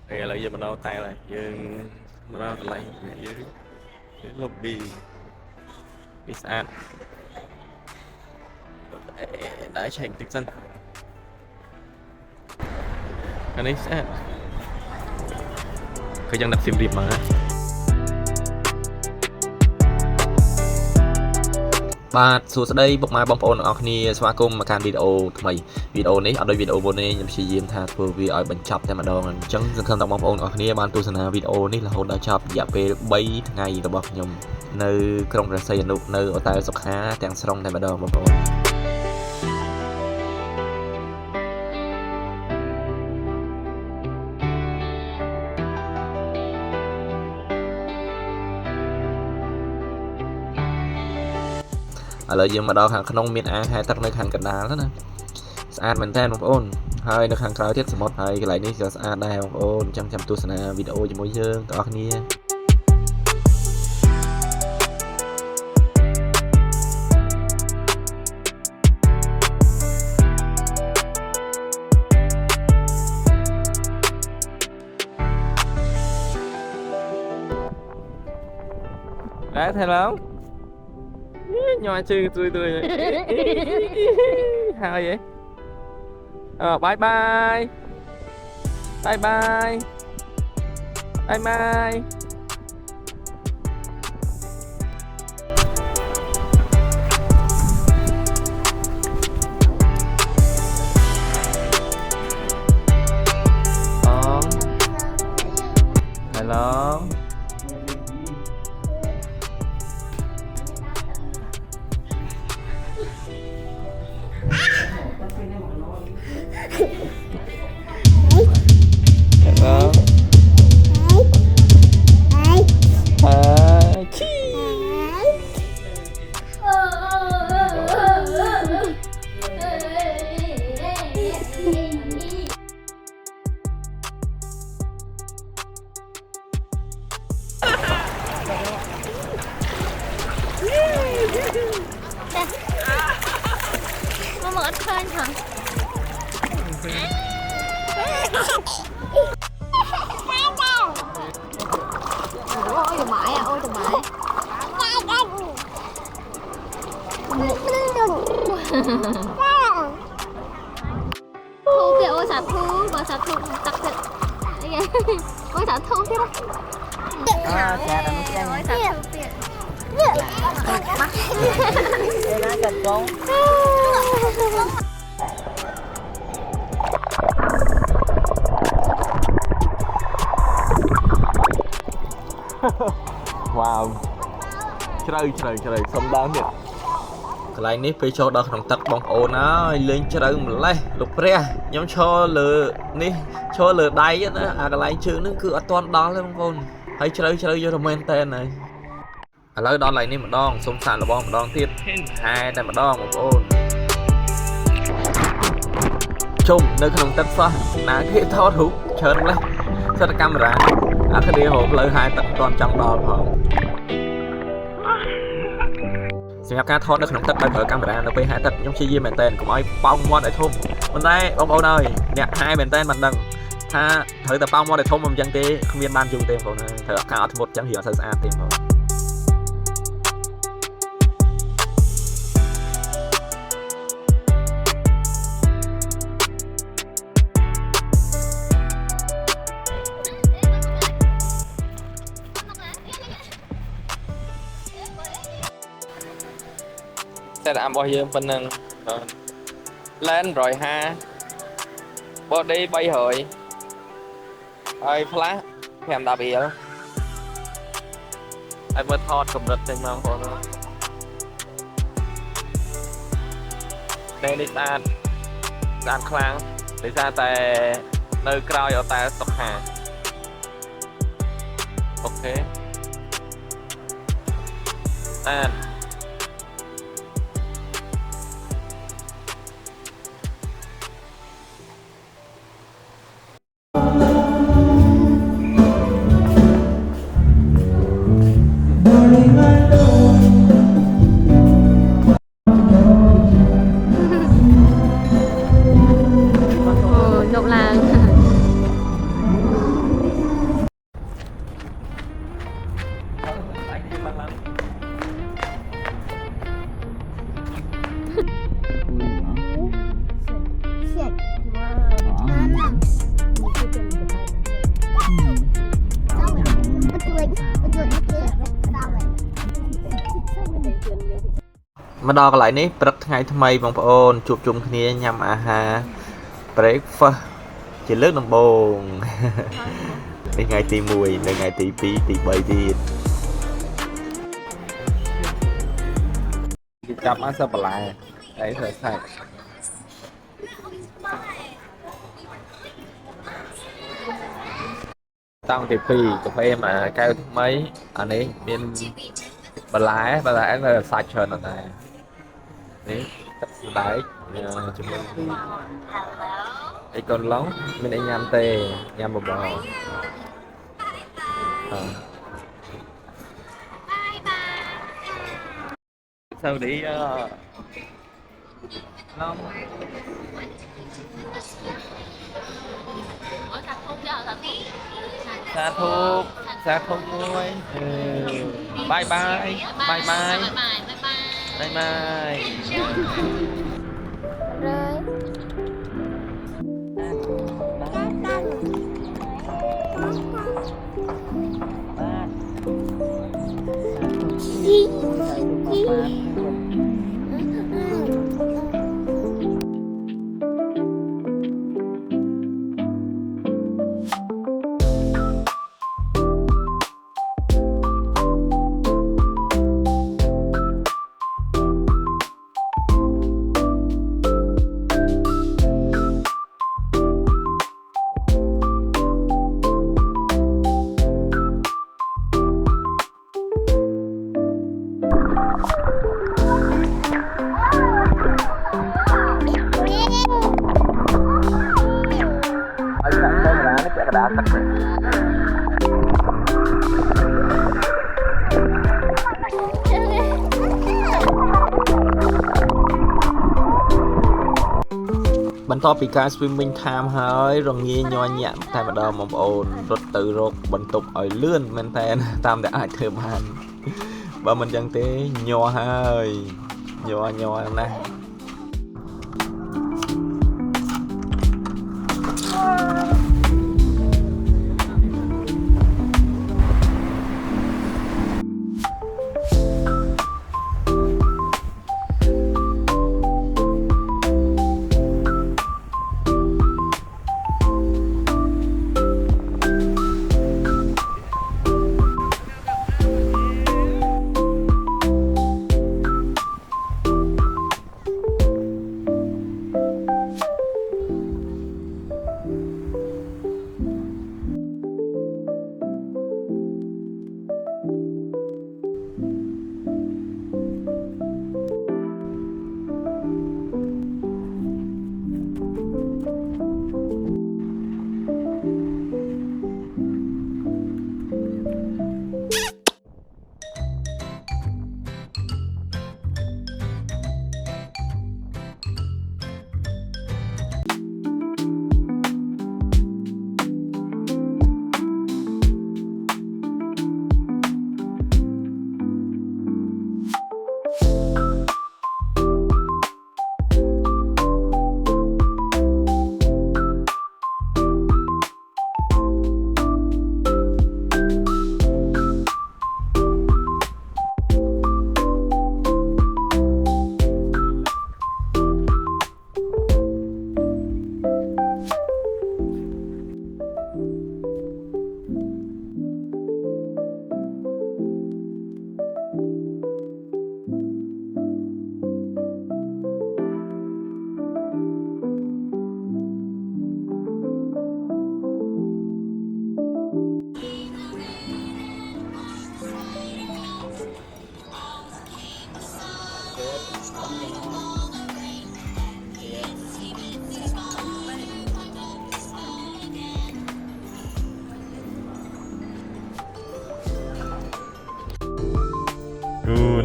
ឥឡូវយើងមកដល់តែហើយយើងមកដល់កន្លែងយើងលុបប៊ីវាស្អាតដែរឆែកតិចសិនអានេះស្អាតគឺយ៉ាងដាក់ស៊ីមរៀបមកបាទសួស្តីពុកម៉ែបងប្អូនទាំងអស់គ្នាស្វាគមន៍មកកាន់វីដេអូថ្មីវីដេអូនេះអត់ដូចវីដេអូមុននេះខ្ញុំព្យាយាមថាធ្វើវាឲ្យបញ្ចប់តែម្ដងអញ្ចឹងសង្ឃឹមថាបងប្អូនទាំងអស់គ្នាបានទស្សនាវីដេអូនេះរហូតដល់ចប់រយៈពេល3ថ្ងៃរបស់ខ្ញុំនៅក្រុងព្រះសីហនុនៅអូតែលសុខាទាំងស្រុងតែម្ដងបងប្អូនឥឡូវយើងមកដល់ខាងក្នុងមានអាងហែទឹកនៅខាងកណ្ដាលណាស្អាតមែនតើបងប្អូនហើយនៅខាងក្រៅទៀតសមុទ្រហើយកន្លែងនេះក៏ស្អាតដែរបងប្អូនអញ្ចឹងចាំទស្សនាវីដេអូជាមួយយើងទាំងអស់គ្នាđấy thấy không nhỏ chứ tôi hai vậy bye bye bye bye bye bye hello Mama ít khơi hả? Ôi trời mãi à, ôi trời mãi. Thu kìa, ôi xà thu, bà xà thu tặc thịt. Ôi xà thu kìa đó. Ôi xà thu kìa. Đây nó cần con. Wow ជ្រៅសុំដល់ទៀតកន្លែងនេះពេលចូលដល់ក្នុងទឹកបងប្អូនហើយលេងជ្រៅម្លេះលោកព្រះខ្ញុំឈរលើនេះឈរលើដៃណាអាកន្លែងជើងនេះគឺអត់ទាន់ដល់ទេបងប្អូនហើយជ្រៅយកទៅមែនតែនហើយឥឡូវដល់កន្លែងនេះម្ដងសុំសាកល្បងម្ដងទៀតហែតែម្ដងបងប្អូនជុំនៅក្នុងទឹកសោះណាគេថតរូបច្រើនម្លេះសិតកាមេរ៉ាអាគ្នាហូបផ្លូវហែទឹកអត់ទាន់ចង់ដល់ផងសម្រាប់ការថតនៅក្នុងទឹកដោយប្រើកាមេរ៉ានៅពេលហែទឹកខ្ញុំព្យាយាមមែនតើកុំឲ្យប៉ោងមាត់ឲ្យធំប៉ុន្តែបងប្អូនអើយអ្នកហែមែនតើមិនដឹងថាត្រូវតែប៉ោងមាត់ឲ្យធំមិនអញ្ចឹងទេគ្មានបានយូរទេបងប្អូនត្រូវការអត់ធ្មត់អញ្ចឹងវាអត់សូវស្អាតទេបងប្អូនតែរបស់យើងប៉ុណ្ណឹងលែន150 body 300ហើយ flash 510រៀលហើយមើលថតកម្រិតចេញមកបងប្អូននេះស្អាតខ្លាំងដោយសារតែនៅក្រោយអូតែលសុខាអូខេស្អាត mà đo cái lại ní bật ngày thay mây bằng ôn chụp chung kia nhằm ha breakfast chỉ lướt đồng bồn đi ngày tí mùi đến ngày tí phí tí bấy đi chắp ăn sắp lại đấy rồi sạch tao thì phi cà phê mà cao mấy anh ấy bên bà lái là sạch hơn này đấy đấy chúng mình cái con lóng mình đã nhâm tê nhâm bò bò sao đi long xa thúc thôi bye bye bye bye bye bye Rồi. đá tắt bắn to bị ca swimming time hơi rồi nghe nhoi nhẹ tại bắt đầu một ồn rốt từ rốt bắn tục ở lươn men ten tam đã ai thơm hàn và mình chẳng thế nhoi hơi nhoi này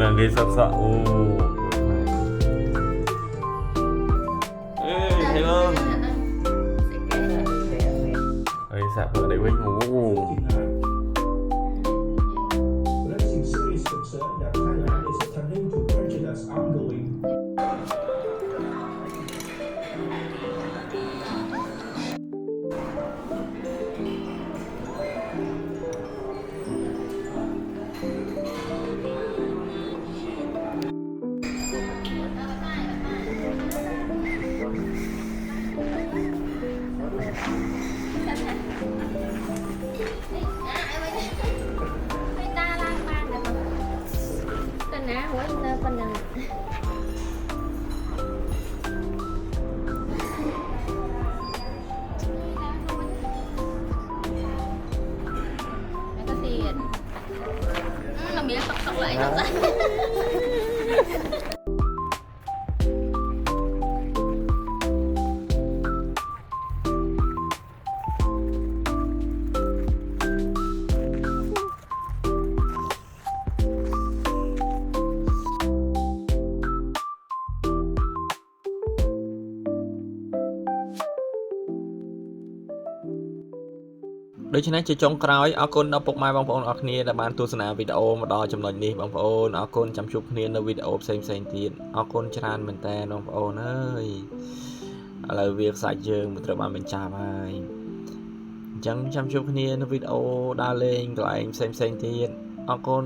nangis saksa thấy không ơi sạc ở đây quên ngủ Raising serious concern that Thailand is attempting to prejudice ongoing ដូច្នេះជាចុងក្រោយអរគុណដល់ពុកម៉ែបងប្អូនអរគ្នាដែលបានទស្សនាវីដេអូមកដល់ចំណុចនេះបងប្អូនអរគុណចាំជួបគ្នានៅវីដេអូផ្សេងទៀតអរគុណច្រើនមែនតើបងប្អូនអើយឥឡូវវាខ្សាច់យើងមិនត្រូវបានបញ្ចប់ហើយអញ្ចឹងចាំជួបគ្នានៅវីដេអូដើរលេងកន្លែងផ្សេងទៀតអរគុណ